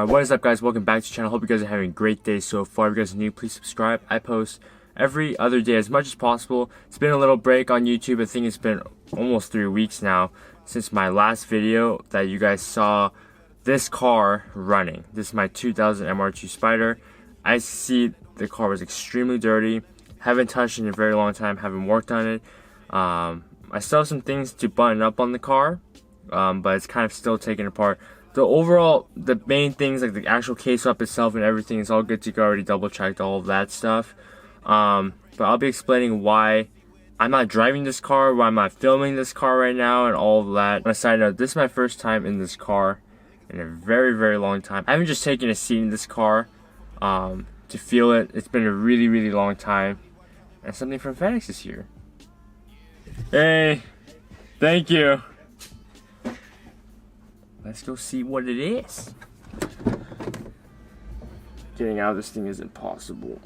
Alright, what is up guys? Welcome back to the channel. Hope you guys are having a great day so far. If you guys are new, please subscribe. I post every other day as much as possible. It's been a little break on YouTube. I think it's been almost 3 weeks now since my last video that you guys saw this car running. This is my 2000 MR2 Spyder. I see the car was extremely dirty. Haven't touched it in a very long time. Haven't worked on it. I still have some things to button up on the car, but it's kind of still taken apart. The main things like the actual case swap itself and everything is all good to go. Already double checked all of that stuff. But I'll be explaining why I'm not driving this car, why I'm not filming this car right now, and all of that. On a side note, this is my first time in this car in a very, very long time. I haven't just taken a seat in this car to feel it. It's been a really, really long time. And something from FedEx is here. Hey, thank you. Let's go see what it is. Getting out of this thing is impossible.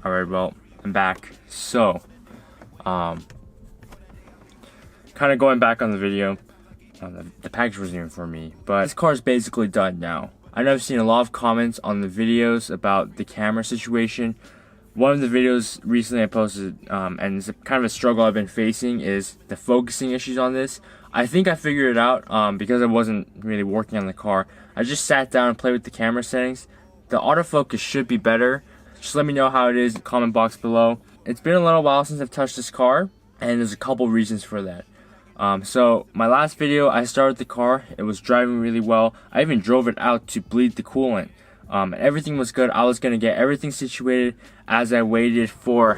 Alright, well, I'm back. So, kind of going back on the video. The package wasn't even for me, but this car is basically done now. I know I've seen a lot of comments on the videos about the camera situation. One of the videos recently I posted, and it's kind of a struggle I've been facing, is the focusing issues on this. I think I figured it out because I wasn't really working on the car. I just sat down and played with the camera settings. The autofocus should be better. Just let me know how it is in the comment box below. It's been a little while since I've touched this car, and there's a couple reasons for that. So my last video, I started the car. It was driving really well. I even drove it out to bleed the coolant. And everything was good. I was gonna get everything situated as I waited for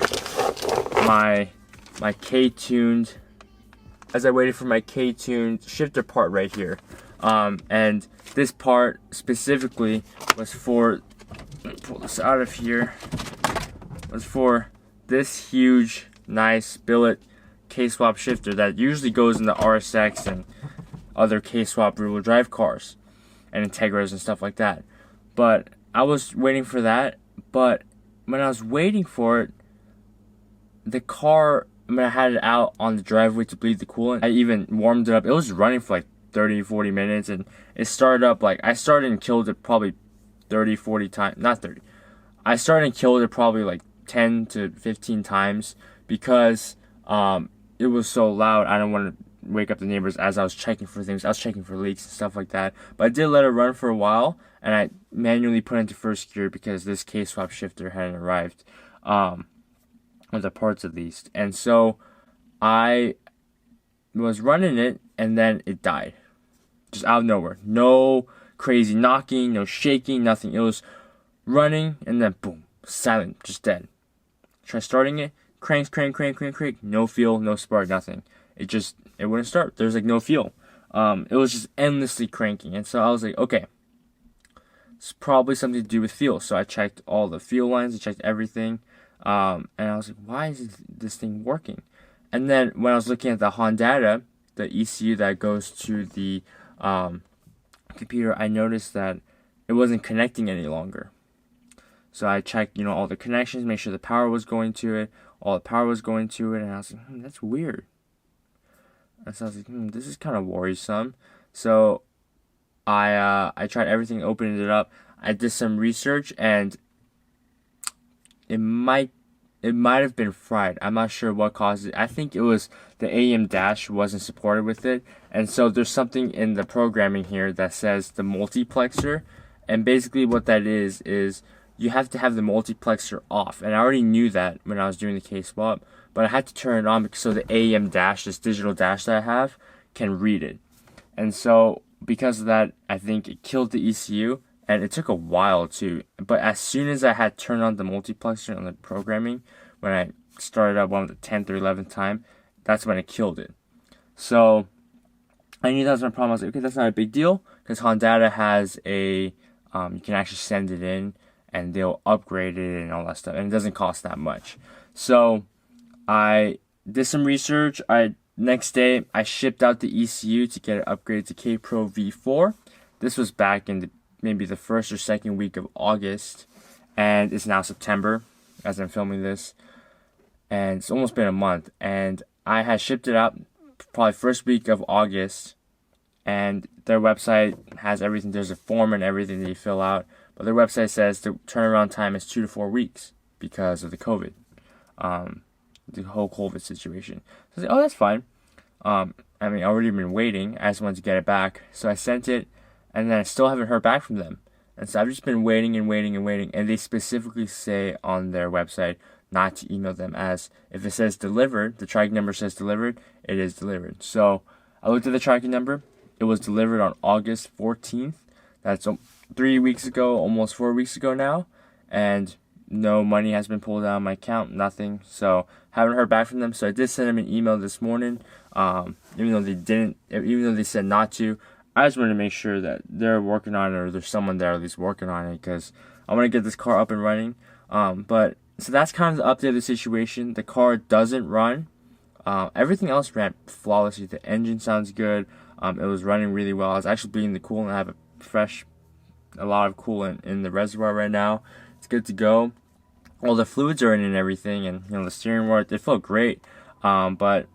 my K-tuned shifter part right here. And this part specifically was for, let me pull this out of here, was for this huge, nice billet K-swap shifter that usually goes in the RSX and other K-swap rear-wheel drive cars and Integras and stuff like that. But I was waiting for that, but when I was waiting for it, the car, when I had it out on the driveway to bleed the coolant, I even warmed it up. It was running for like 30-40 minutes, and it started up like, I started and killed it probably 30-40 times, not 30. I started and killed it probably like 10 to 15 times because it was so loud. I don't want to wake up the neighbors as I was checking for things. I was checking for leaks and stuff like that. But I did let it run for a while, and I manually put it into first gear because this K-swap shifter hadn't arrived, or the parts at least. And so I was running it, and then it died, just out of nowhere. No crazy knocking, no shaking, nothing. It was running, and then boom, silent, just dead. Try starting it. Crank, no feel, no spark, nothing. It wouldn't start. There's like no feel. It was just endlessly cranking. And so I was like, okay, it's probably something to do with feel. So I checked all the feel lines, I checked everything. And I was like, why is this thing working? And then when I was looking at the Honda, the ECU that goes to the computer, I noticed that it wasn't connecting any longer. So I checked, all the connections, make sure the power was going to it. All the power was going to it, and I was like, that's weird. And so I was like, this is kind of worrisome. So I tried everything, opened it up. I did some research, and it might have been fried. I'm not sure what caused it. I think it was the AM dash wasn't supported with it, and so there's something in the programming here that says the multiplexer, and basically what that is you have to have the multiplexer off, and I already knew that when I was doing the K-swap, but I had to turn it on so the AM dash, this digital dash that I have, can read it. And so because of that, I think it killed the ECU, and it took a while too. But as soon as I had turned on the multiplexer on the programming, when I started up on the 10th or 11th time, that's when it killed it. So I knew that was my problem. I was like, okay, that's not a big deal, because Honda has a, you can actually send it in, and they'll upgrade it and all that stuff, and it doesn't cost that much. So I did some research. Next day I shipped out the ECU to get it upgraded to K-Pro V4. This was back in maybe the first or second week of August, and it's now September as I'm filming this. and it's almost been a month, and I had shipped it out probably first week of August, and their website has everything. There's a form and everything that you fill out, but their website says the turnaround time is 2 to 4 weeks because of the COVID, the whole COVID situation. So I was like, oh, that's fine. I mean, I already been waiting. I just wanted to get it back, so I sent it, and then I still haven't heard back from them. And so I've just been waiting and waiting and waiting, and they specifically say on their website not to email them, as if it says delivered, the tracking number says delivered, it is delivered. So I looked at the tracking number. It was delivered on August 14th. That's 3 weeks ago, almost 4 weeks ago now, and no money has been pulled out of my account, nothing. So haven't heard back from them. So I did send them an email this morning, even though they said not to. I just wanted to make sure that they're working on it, or there's someone there at least working on it, because I want to get this car up and running. But so that's kind of the update of the situation. The car doesn't run. Everything else ran flawlessly. The engine sounds good. It was running really well. I was actually bleeding the coolant. I have a lot of coolant in the reservoir right now. It's good to go. All the fluids are in and everything, and the steering wheel, it felt great. But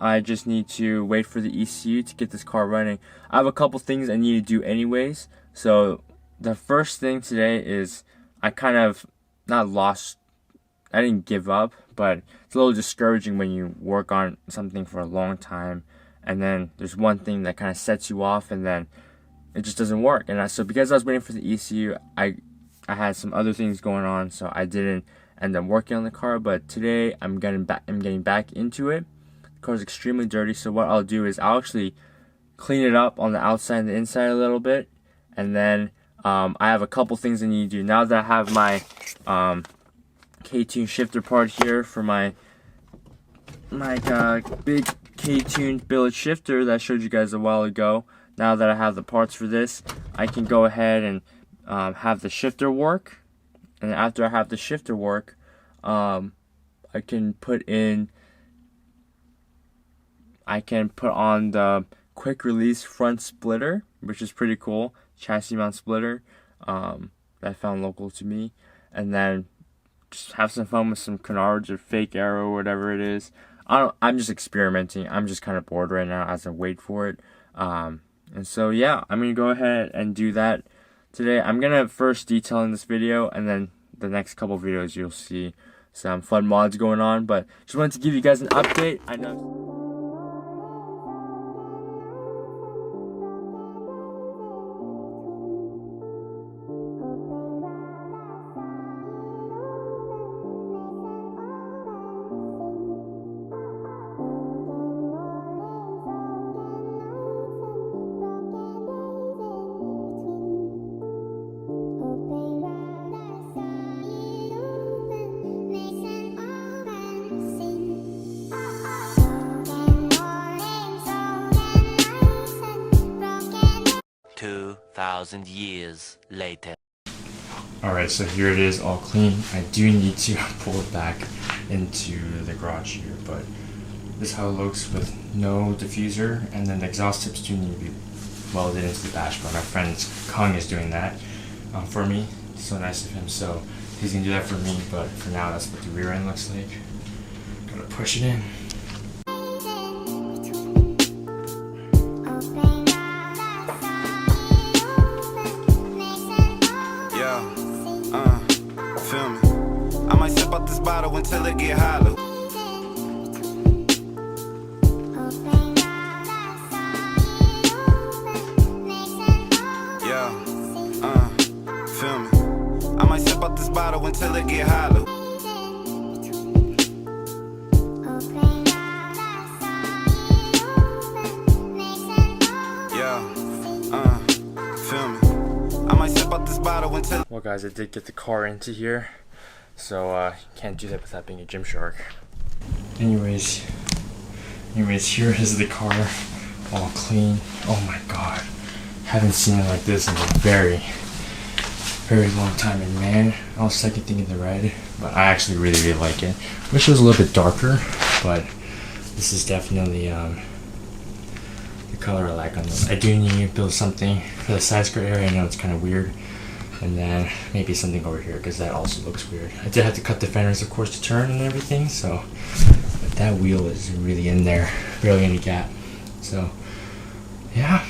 I just need to wait for the ECU to get this car running. I have a couple things I need to do anyways. So the first thing today is I kind of not lost. I didn't give up, but it's a little discouraging when you work on something for a long time, and then there's one thing that kind of sets you off, and then it just doesn't work. And so because I was waiting for the ECU, I had some other things going on, so I didn't end up working on the car. But today I'm getting back into it. The car is extremely dirty, so what I'll do is I'll actually clean it up on the outside and the inside a little bit, and then I have a couple things I need to do now that I have my K-Tune shifter part here for my big K-Tune billet shifter that I showed you guys a while ago. Now that I have the parts for this, I can go ahead and have the shifter work, and after I have the shifter work, I can put on the quick release front splitter, which is pretty cool, chassis mount splitter that I found local to me, and then just have some fun with some canards or fake arrow or whatever it is. I'm just experimenting. I'm just kind of bored right now as I wait for it. And so yeah, I'm gonna go ahead and do that today. I'm gonna first detail in this video, and then the next couple videos you'll see some fun mods going on. But just wanted to give you guys an update. I know 2,000 years later. Alright, so here it is, all clean. I do need to pull it back into the garage here, but this is how it looks with no diffuser, and then the exhaust tips do need to be welded into the dashboard. My friend Kung is doing that for me. It's so nice of him, so he's gonna do that for me, but for now that's what the rear end looks like. Gotta push it in. This bottle until it get hollow. Yeah, feel me. I might sip out this bottle until it get hollow. Yeah, feel me. I might sip out this bottle until. Well, guys, I did get the car into here. So can't do that without being a Gymshark. Anyways, here is the car, all clean. Oh my god, haven't seen it like this in a very, very long time. And man, I was second thinking the red, but I actually really like it. Wish it was a little bit darker, but this is definitely the color I like on this. I do need to build something for the side skirt area. I know it's kind of weird, And then maybe something over here, because that also looks weird. I did have to cut the fenders, of course, to turn and everything, so, but that wheel is really in there, barely any gap. So, yeah,